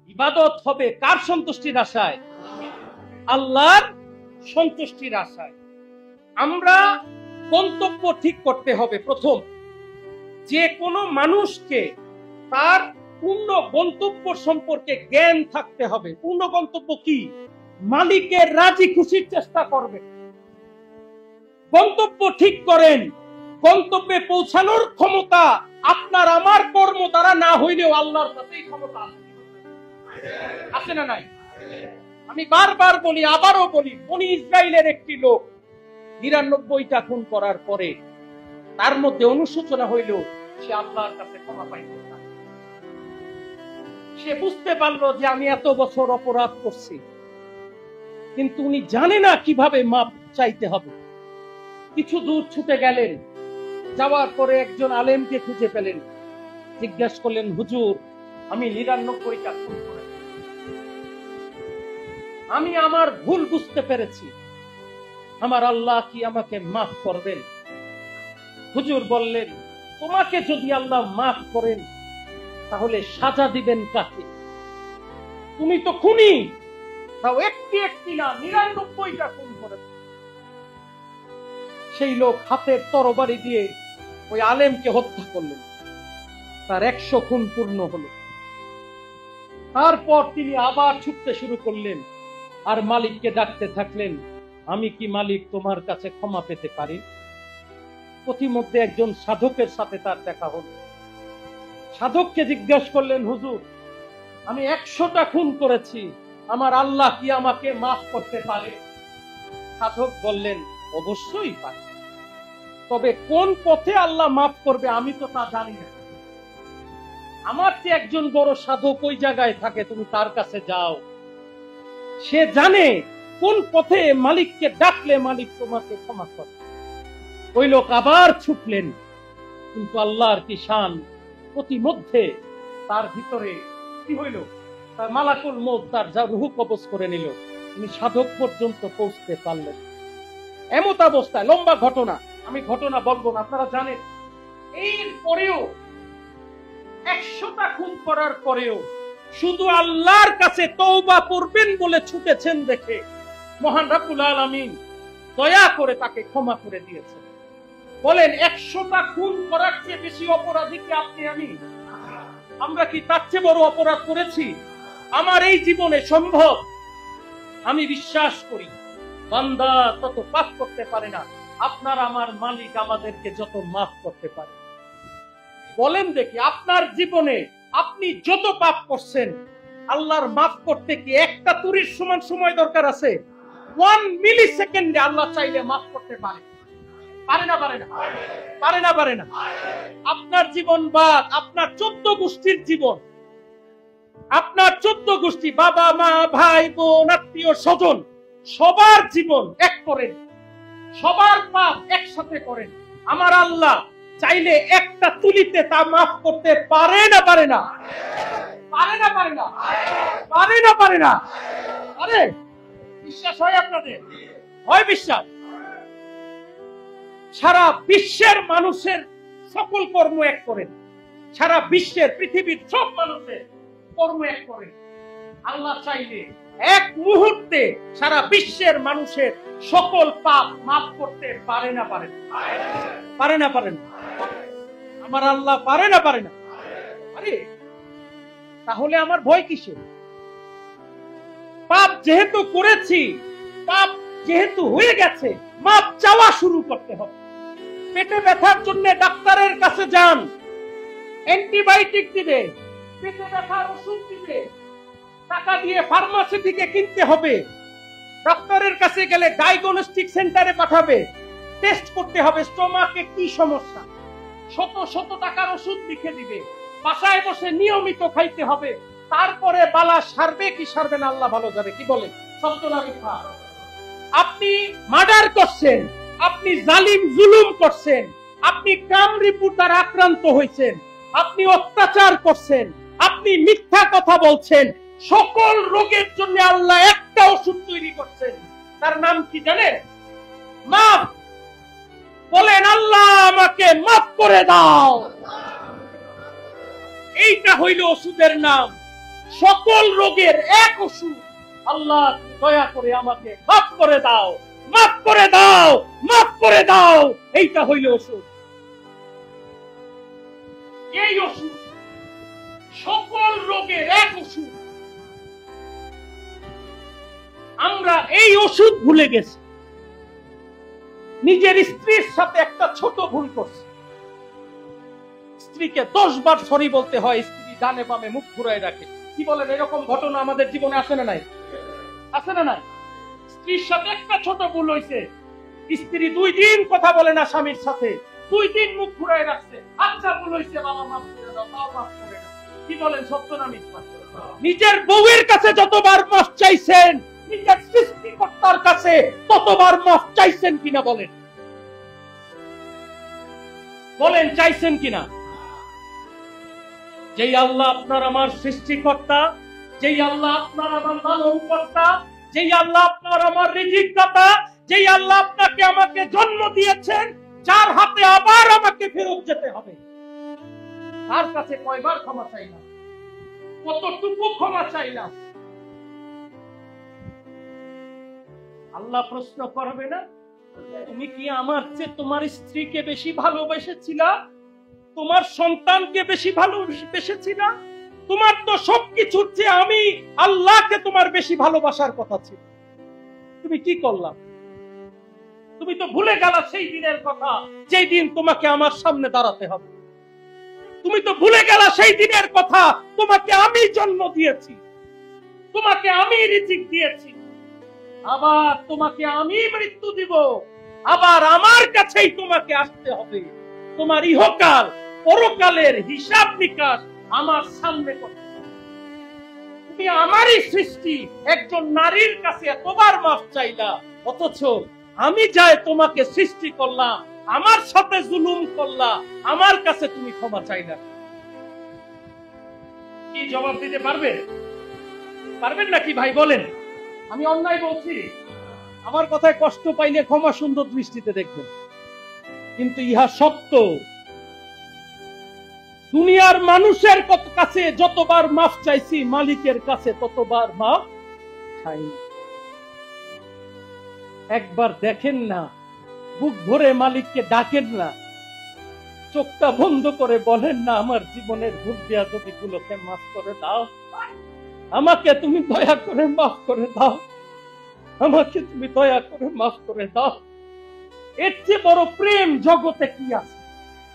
ইবাদত হবে কার সন্তুষ্টির আশায়? আল্লাহর সন্তুষ্টির আশায়। আমরা গন্তব্য ঠিক করতে হবে। প্রথম, যে কোনো মানুষকে তার পূর্ণ গন্তব্য সম্পর্কে জ্ঞান থাকতে হবে। পূর্ণ গন্তব্য কি? মালিকের রাজি খুশির চেষ্টা করবে। গন্তব্য ঠিক করেন। গন্তব্যে পৌঁছানোর ক্ষমতা আপনার আমার কর্ম দ্বারা না হইলেও আল্লাহর কাছেই ক্ষমতা আছে না নাই? আমি বারবার বলি, আবারও বলি, বনি ইসরাইলের একটি লোক ৯৯টা খুন করার পরে তার মধ্যে অনুশোচনা হইল, সে আল্লাহর কাছে ক্ষমা পাইতে না। সে বুঝতে পারলো যে আমি এত বছর অপরাধ করছি, কিন্তু উনি জানে না কিভাবে মাপ চাইতে হবে। কিছু দূর ছুটে গেলেন, যাওয়ার পরে একজন আলেমকে খুঁজে পেলেন। জিজ্ঞাসা করলেন, হুজুর, আমি ৯৯টা খুন করেছি, আমি আমার ভুল বুঝতে পেরেছি, আমার আল্লাহ কি আমাকে মাফ করবেন? হুজুর বললেন, তোমাকে যদি আল্লাহ মাফ করেন তাহলে সাজা দিবেন কাকে? তুমি তো খুনি, তাও একটি না ৯৯টা খুন করেছ। সেই লোক হাতের তরবারি দিয়ে ওই আলেমকে হত্যা করলেন। তার ১০০ খুন পূর্ণ হলো। তারপর তিনি আবার ছুটতে শুরু করলেন আর মালিককে ডাকতে থাকলেন, আমি কি মালিক তোমার কাছে ক্ষমা পেতে পারি? পথিমধ্যে একজন সাধকের সাথে তার দেখা হলো। সাধককে জিজ্ঞাসা করলেন, হুজুর, আমি ১০০টা খুন করেছি, আমার আল্লাহ কি আমাকে মাফ করতে পারে? সাধক বললেন, অবশ্যই পারে, তবে কোন পথে আল্লাহ মাফ করবে আমি তো তা জানি না। আমার চেয়ে একজন বড় সাধক ওই জায়গায় থাকে, তুমি তার কাছে যাও, সে জানে কোন পথে মালিককে ডাকলে মালিক তোমাকে ক্ষমা করে। ওই লোক আবার ছুটলেন, কিন্তু আল্লাহর কি শান, প্রতিমধ্যে তার ভিতরে কি হইল, তার মালাকুল মউত তার যা রূহ কবজ করে নিল। তিনি সাধক পর্যন্ত পৌঁছতে পারলেন। এমত অবস্থায়, লম্বা ঘটনা, আমি ঘটনা বলবো না, আপনারা জানেন। এর পরেও ১০০টা খুন করার পরেও শুধু আল্লাহর কাছে তওবা করবেন বলে ছুটেছেন দেখে মহান রব্বুল আলামিন দয়া করে তাকে ক্ষমা করে দিয়েছেন। বলেন, ১০০টা খুন করার চেয়ে বেশি অপরাধী কি আপনি আমি? আমরা কি তার চেয়ে বড় অপরাধ করেছি? আমার এই জীবনে সম্ভব? আমি বিশ্বাস করি বান্দা তত পাপ করতে পারে না, আপনার আমার মালিক আমাদেরকে যত মাফ করতে পারে। বলেন দেখি, আপনার জীবনে আপনি যত পাপ করছেন, আল্লাহর মাফ করতে কি একটা তুরির সমান সময় দরকার আছে? 1 মিলি সেকেন্ডে আল্লাহ চাইলে মাফ করতে পারে। পারে না? পারে না? পারে না? পারে না? আপনার জীবন বাদ, আপনার 14 গোষ্ঠীর জীবন, আপনার 14 গোষ্ঠী, বাবা মা ভাই বোন আত্মীয় স্বজন, সবার জীবন এক করেন, সবার পাপ একসাথে করেন, আমার আল্লাহ চাইলে একটা তুলিতে তা মাফ করতে পারে না? পারে না? পারে না? পারে না? পারে না? পারে না? আরে বিশ্বাস হয় আপনাদের? হয় বিশ্বাস? সারা বিশ্বের মানুষের সকল কর্ম এক করেন, সারা বিশ্বের পৃথিবীর সব মানুষের কর্ম এক করেন। আল্লাহ চাইলে এক মুহূর্তে সারা বিশ্বের মানুষের সকল পাপ মাফ করতে পারে না? পারে না? পারে না? পারে না? আমার আল্লাহ পারে না? পারে না? আরে তাহলে আমার ভয় কিসের? পাপ যেহেতু করেছি, পাপ যেহেতু হয়ে গেছে, মাপ চাওয়া শুরু করতে হবে। পেটে ব্যথার জন্য ডাক্তারের কাছে যান, অ্যান্টিবায়োটিক দিবে, পেটে ব্যথার ওষুধ দিবে, টাকা দিয়ে ফার্মাসি থেকে কিনতে হবে। ডাক্তারের কাছে গেলে ডায়াগনস্টিক সেন্টারে পাঠাবে, টেস্ট করতে হবে স্টোমাকে কি সমস্যা, শত টাকার ওষুধ লিখে দিবে, বাসায় বসে নিয়মিত খাইতে হবে। তারপরে বালা সারবে কি সারবে না আল্লাহ ভালো যাবে। কি বলে? সত্য না মিথ্যা? আপনি মার্ডার করছেন, আপনি জালিম জুলুম করছেন, আপনি কামরিপুর দ্বারা আক্রান্ত হয়েছেন, আপনি অত্যাচার করছেন, আপনি মিথ্যা কথা বলছেন, সকল রোগের জন্য আল্লাহ একটা ওষুধ তৈরি করছেন, তার নাম কি জানেন? মাফ। বলেন, আল্লাহ আমাকে মাফ করে দাও। এইটা হইল ওষুধের নাম। সকল রোগের এক ওষুধ। আল্লাহ দয়া করে আমাকে মাফ করে দাও, মাফ করে দাও, মাফ করে দাও। এইটা হইল ওষুধ। এই ওষুধ সকল রোগের এক ওষুধ। আমরা এই ওষুধ ভুলে গেছি। নিজের স্ত্রীর সাথে একটা ছোট ভুল করছি, স্ত্রীকে 10 বার সরি বলতে হয়, স্ত্রী ডানে বামে মুখ ঘুরায় রাখে। কি বলেন, এরকম ঘটনা আমাদের জীবনে আসে না নাই? আসে না নাই? স্ত্রীর সাথে একটা ছোট ভুল হয়েছে, স্ত্রী 2 দিন কথা বলে না স্বামীর সাথে, 2 দিন মুখ ঘুরায় রাখছে। আচ্ছা ভুল হয়েছে, বাবা মাফ করে দাও, তাও মাফ করে না। কি বলেন, সত্য না মিথ্যা? নিজের বউয়ের কাছে যতবার মাফ চাইছেন, নিজের সৃষ্টিকর্তার কাছে ততবার মাফ চাইছেন কিনা বলেন? বলেন চাইছেন কিনা? যেই আল্লাহ আপনার আমার সৃষ্টিকর্তা, যেই আল্লাহ আপনার আমার লালনকর্তা, যেই আল্লাহ আপনার আমার রিজিকদাতা, যেই আল্লাহ আপনাকে আমাকে জন্ম দিয়েছেন, যার হাতে আবার আমাকে ফেরত যেতে হবে, তার কাছে কয়বার ক্ষমা চাইলাম, কতটুকু ক্ষমা চাইলাম? আল্লাহ প্রশ্ন করবে না, তুমি কি আমার চেয়ে তোমার স্ত্রীকে বেশি ভালোবেসেছিলা? তোমার সন্তানকে বেশি ভালোবেসেছিলা? তোমার তো সবকিছুর চেয়ে আমি আল্লাহকে তোমার বেশি ভালোবাসার কথা ছিল। তুমি কি করলাম? তুমি তো ভুলে গেলা সেই দিনের কথা, যেই দিন তোমাকে আমার সামনে দাঁড়াতে হবে। তুমি তো ভুলে গেলা সেই দিনের কথা, তোমাকে আমি জন্ম দিয়েছি, তোমাকে আমি রিজিক দিয়েছি, আবার তোমাকে আমি মৃত্যু দিব, আবার আমার কাছেই তোমাকে আসতে হবে। তোমার ইহকাল পরকালের হিসাব নিকাশ আমার সামনে করতে হবে। তুমি আমারই সৃষ্টি, একজন নারীর কাছে এতবার মাফ চাইলা, অথচ আমি যাই তোমাকে সৃষ্টি করলাম, আমার সাথে জুলুম করলা, আমার কাছে তুমি ক্ষমা চাইলা। কি জবাব দিতে পারবেন? পারবেন নাকি ভাই বলেন? আমি অন্যায় বলছি? আমার কথায় কষ্ট পাইলে ক্ষমা সুন্দর দৃষ্টিতে দেখবেন। কিন্তু ইহা সত্য, দুনিয়ার মানুষের কাছে যতবার মাফ চাইছি, মালিকের কাছে ততবার মাফ চাইনি। একবার দেখেন না, বুক ভরে মালিককে ডাকেন না, চোখটা বন্ধ করে বলেন না, আমার জীবনের ভুল বিয়াদবি গুলোকে মাফ করে দাও, আমাকে তুমি দয়া করে মাফ করে দাও, আমাকে তুমি দয়া করে মাফ করে দাও। এর চেয়ে বড় প্রেম জগতে কি আছে?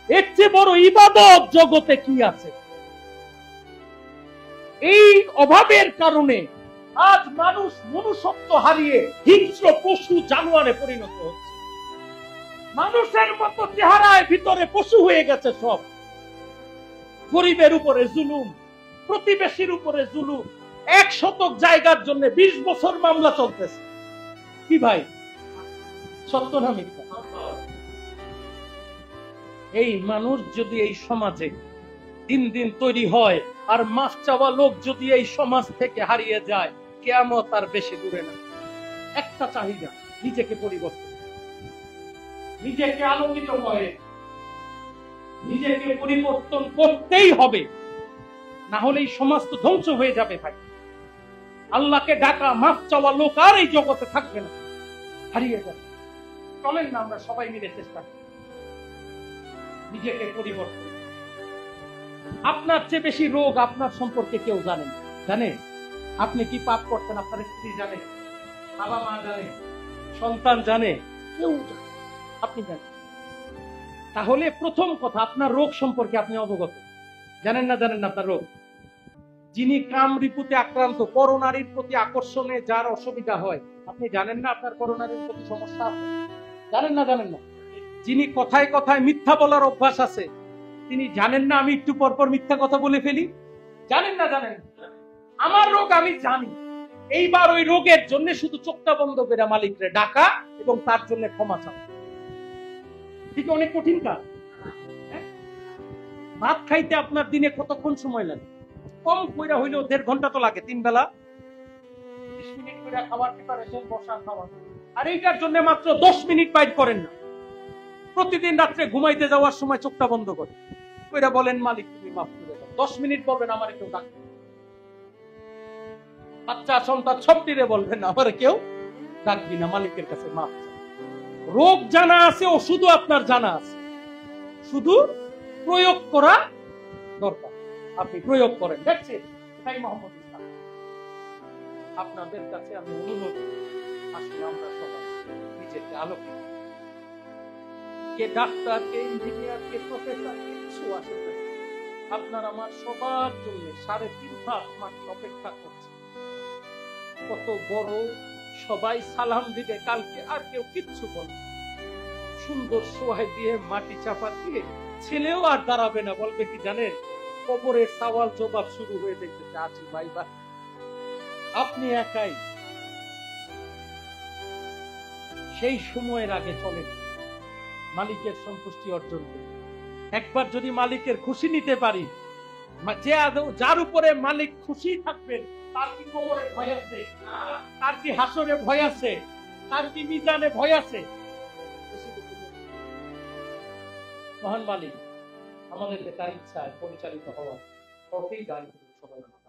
এর চেয়ে বড় ইবাদত জগতে কি আছে? এই অভাবের কারণে আজ মানুষ মনুষ্যত্ব হারিয়ে হিংস্র পশু জানোয়ারে পরিণত হচ্ছে। মানুষের মতো চেহারায় ভিতরে পশু হয়ে গেছে সব। গরিবের উপরে জুলুম, প্রতিবেশীর উপরে জুলুম। 1 শতক জায়গার জন্য 20 বছর মামলা চলতেছে। কি ভাই, সত্য না মিথ্যা? এই মানুষ যদি এই সমাজে দিন দিন তৈরি হয়, আর মাফ চাওয়া লোক যদি এই সমাজ থেকে হারিয়ে যায়, কিয়ামত আর বেশি দূরে না। একটা চাহিদা, নিজেকে পরিবর্তন, নিজেকে আলোকিত করে, নিজেকে পরিবর্তন করতেই হবে, না হলে এই সমাজ তো ধ্বংস হয়ে যাবে ভাই। আল্লাহকে ডাকা মাফ চাওয়া লোক আর এই জগতে থাকবে না, হারিয়ে যাবে। চলেন না আমরা সবাই মিলে চেষ্টা করি নিজেকে পরিবর্তন। আপনার চেয়ে বেশি রোগ আপনার সম্পর্কে কেউ জানে না। জানে আপনি কি পাপ করতেন? আপনার স্ত্রী জানে, বাবা মা জানে, সন্তান জানে, কেউ জানে, আপনি জানেন। তাহলে প্রথম কথা, আপনার রোগ সম্পর্কে আপনি অবগত। জানেন না? জানেন না আপনার রোগ? যিনি কাম রিপুতে আক্রান্ত, পরনারীর প্রতি আকর্ষণে যার অসুবিধা হয়, আপনি জানেন না আপনার পরনারীর প্রতি সমস্যা আছে? জানেন না? জানেন না? যিনি কথায় কথায় মিথ্যা বলার অভ্যাস আছে, তিনি জানেন না আমি একটু পর পর মিথ্যা কথা বলে ফেলি? জানেন না? জানেন? আমার রোগ আমি জানি। এইবার ওই রোগের জন্য শুধু চোখটা বন্ধ করে মালিকরে ডাকা এবং তার জন্য ক্ষমা চাওয়া, ঠিক অনেক কঠিন কাজ। ভাত খাইতে আপনার দিনে কতক্ষণ সময় লাগে? কম কইরা হইলেও 1.5 ঘন্টা তো লাগে, 3 বেলা 30 মিনিট করে খাবার প্রিপারেশন, বসা খাওয়া। আর এইটার জন্য মাত্র 10 মিনিট বাইট করেন না। প্রতিদিন রাত্রে ঘুমাইতে যাওয়ার সময় চোখটা বন্ধ করে কইরা বলেন, মালিক তুমি মাফ করে দাও। 10 মিনিট বলবেন, আমার একটু ডাক। বাচ্চা সন্তান সবটিরে বলবেন আবার কেউ ডাকবি না, মালিকের কাছে মাপ চা। রোগ জানা আছে, ওষুধও আপনার জানা আছে, শুধু প্রয়োগ করা দরকার। আপনি প্রয়োগ করেন, দেখছেন? এটাই মোহাম্মদ ইসলাম। আপনাদের কাছে আমি অনুরোধ, আসলে আমরা সবাই নিজেকে আলোকিত, কে ডাক্তার, কে ইঞ্জিনিয়ার, কে প্রফেসর, কিছু আসে না। আপনার আমার সবার জন্য 3.5 মাস অপেক্ষা করছে। কত বড়, সবাই সালাম দিবে কালকে, আর কেউ কিচ্ছু বলবে। সুন্দর সোহাই দিয়ে মাটি চাপা দিয়ে ছেলেও আর দাঁড়াবে না, বলবে কি জানেন, কবরের সওয়াল জবাব শুরু হয়ে দেখতেছে, আছি ভাই বা। আপনি একাই সেই সময়ের আগে চলেন মালিকের সন্তুষ্টি অর্জন করে। একবার যদি মালিকের খুশি নিতে পারি, যার উপরে মালিক খুশি থাকবেন, তার কি কবরে ভয় আছে? তার কি হাসরে ভয় আছে? তার কি মিজানে ভয় আছে? মহান মালিক আমাদেরকে তার ইচ্ছায় পরিচালিত হওয়া তৌফিক দান করুন সবাই।